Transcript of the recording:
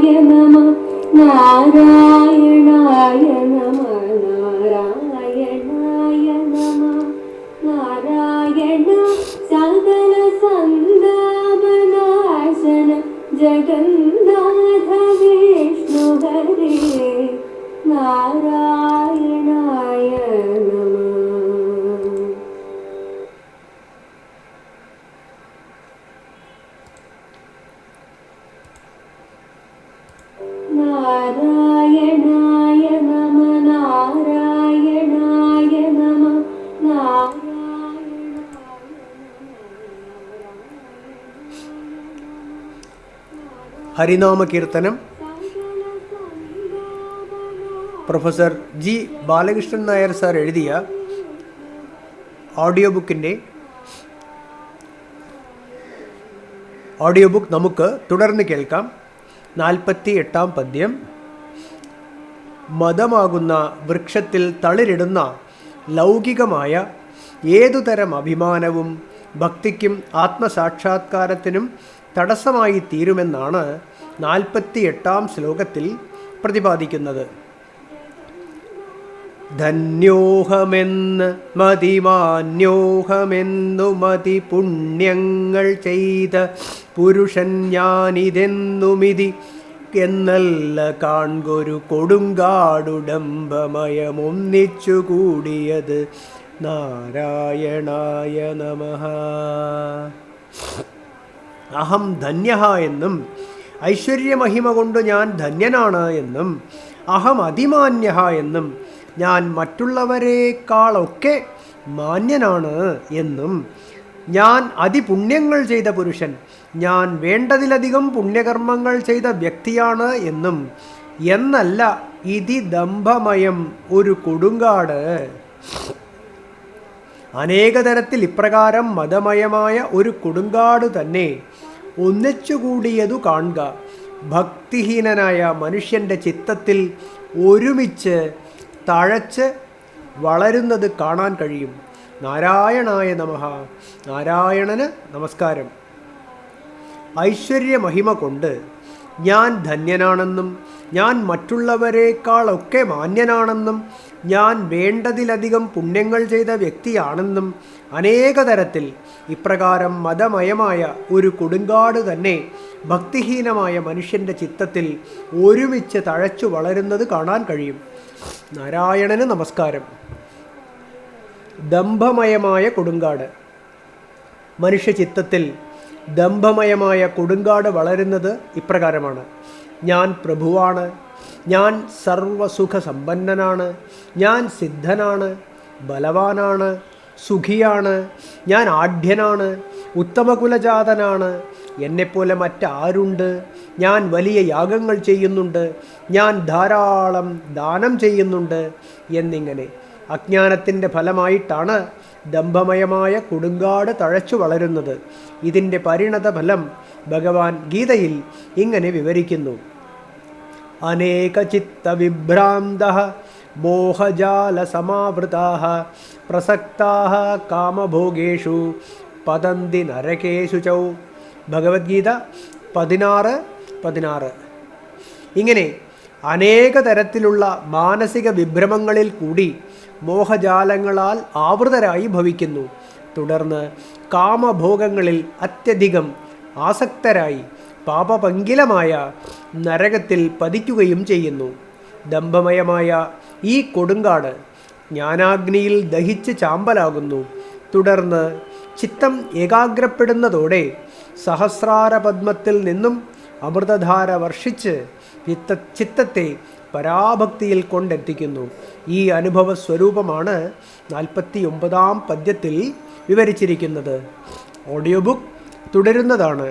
നമ നാരായണായ നമ നാരായണായ നമ നാരായണ സകല സന്താപനാശന ജഗന്നാഥ വിഷ്ണു ഹരേ നാരായണായ നമ. നാരായണായ നമ നാരായണായ നമ ഹരിനാമ കീർത്തനം professor G Balakrishnan Nair sir എഴുതിയ ഓഡിയോ ബുക്ക് നമുക്ക് തുടർന്ന് കേൾക്കാം. 48-ാം പദ്യം. മതമാകുന്ന വൃക്ഷത്തിൽ തളിരിടുന്ന ലൗകികമായ ഏതുതരം അഭിമാനവും ഭക്തിക്കും ആത്മസാക്ഷാത്കാരത്തിനും തടസ്സമായി തീരുമെന്നാണ് 48-ാം ശ്ലോകത്തിൽ പ്രതിപാദിക്കുന്നത്. ധന്യോഹമെന്ന് മതിമാന്യോഹമെന്നു മതി പുണ്യങ്ങൾ ചെയ്ത പുരുഷൻ ഞാനിതെന്നുമിതി എന്നല്ല കാൺകൊരു കൊടുങ്കാടുടംബമയമൊന്നിച്ചു കൂടിയത് നാരായണായ നമഃ. അഹം ധന്യഃ എന്നും ഐശ്വര്യമഹിമ കൊണ്ട് ഞാൻ ധന്യനാണ് എന്നും അഹം അതിമാന്യഃ എന്നും ഞാൻ മറ്റുള്ളവരെക്കാളൊക്കെ മാന്യനാണ് എന്നും ഞാൻ അതിപുണ്യങ്ങൾ ചെയ്ത പുരുഷൻ, ഞാൻ വേണ്ടതിലധികം പുണ്യകർമ്മങ്ങൾ ചെയ്ത വ്യക്തിയാണ് എന്നും എന്നല്ല ഇതി ദംഭമയം ഒരു കൊടുങ്കാട്. അനേക തരത്തിൽ ഇപ്രകാരം മതമയമായ ഒരു കൊടുങ്കാട് തന്നെ ഒന്നിച്ചുകൂടിയതു കാണുക ഭക്തിഹീനനായ മനുഷ്യൻ്റെ ചിത്തത്തിൽ ഒരുമിച്ച് തഴച്ച് വളരുന്നത് കാണാൻ കഴിയും. നാരായണായ നമഃ. നാരായണന് നമസ്കാരം. ഐശ്വര്യമഹിമ കൊണ്ട് ഞാൻ ധന്യനാണെന്നും ഞാൻ മറ്റുള്ളവരെക്കാളൊക്കെ മാന്യനാണെന്നും ഞാൻ വേണ്ടതിലധികം പുണ്യങ്ങൾ ചെയ്ത വ്യക്തിയാണെന്നും അനേക തരത്തിൽ ഇപ്രകാരം മതമയമായ ഒരു കൊടുങ്കാട് തന്നെ ഭക്തിഹീനമായ മനുഷ്യൻ്റെ ചിത്തത്തിൽ ഒരുമിച്ച് തഴച്ചു വളരുന്നത് കാണാൻ കഴിയും. നാരായണന് നമസ്കാരം. ദംഭമയമായ കൊടുങ്കാട്. മനുഷ്യചിത്തത്തിൽ ദംഭമയമായ കൊടുങ്കാട് വളരുന്നത് ഇപ്രകാരമാണ്. ഞാൻ പ്രഭുവാണ്, ഞാൻ സർവസുഖ സമ്പന്നനാണ്, ഞാൻ സിദ്ധനാണ്, ബലവാനാണ്, സുഖിയാണ്, ഞാൻ ആഢ്യനാണ്, ഉത്തമകുലജാതനാണ്, എന്നെപ്പോലെ മറ്റാരുണ്ട്, ഞാൻ വലിയ യാഗങ്ങൾ ചെയ്യുന്നുണ്ട്, ഞാൻ ധാരാളം ദാനം ചെയ്യുന്നുണ്ട് എന്നിങ്ങനെ അജ്ഞാനത്തിൻ്റെ ഫലമായിട്ടാണ് ദംഭമയമായ കൊടുങ്കാട് തഴച്ചു വളരുന്നത്. ഇതിൻ്റെ പരിണത ഫലം ഭഗവാൻ ഗീതയിൽ ഇങ്ങനെ വിവരിക്കുന്നു. അനേക ചിത്തവിഭ്രാന്തഃ മോഹജാലസമാവൃതാഃ പ്രസക്താഃ കാമഭോഗേഷു പതന്തി നരകേഷു ച. ഭഗവത്ഗീത 16:16. ഇങ്ങനെ അനേക തരത്തിലുള്ള മാനസിക വിഭ്രമങ്ങളിൽ കൂടി മോഹജാലങ്ങളാൽ ആവൃതരായി ഭവിക്കുന്നു. തുടർന്ന് കാമഭോഗങ്ങളിൽ അത്യധികം ആസക്തരായി പാപപങ്കിലമായ നരകത്തിൽ പതിക്കുകയും ചെയ്യുന്നു. ദംഭമയമായ ഈ കൊടുങ്കാട് ജ്ഞാനാഗ്നിയിൽ ദഹിച്ച് ചാമ്പലാകുന്നു. തുടർന്ന് ചിത്തം ഏകാഗ്രപ്പെടുന്നതോടെ സഹസ്രാരപദ്മത്തിൽ നിന്നും അമൃതധാര വർഷിച്ച് ചിത്തത്തെ പരാഭക്തിയിൽ കൊണ്ടെത്തിക്കുന്നു. ഈ അനുഭവ സ്വരൂപമാണ് 49-ാം പദ്യത്തിൽ വിവരിച്ചിരിക്കുന്നത്. Audio book തുടരുന്നതാണ്.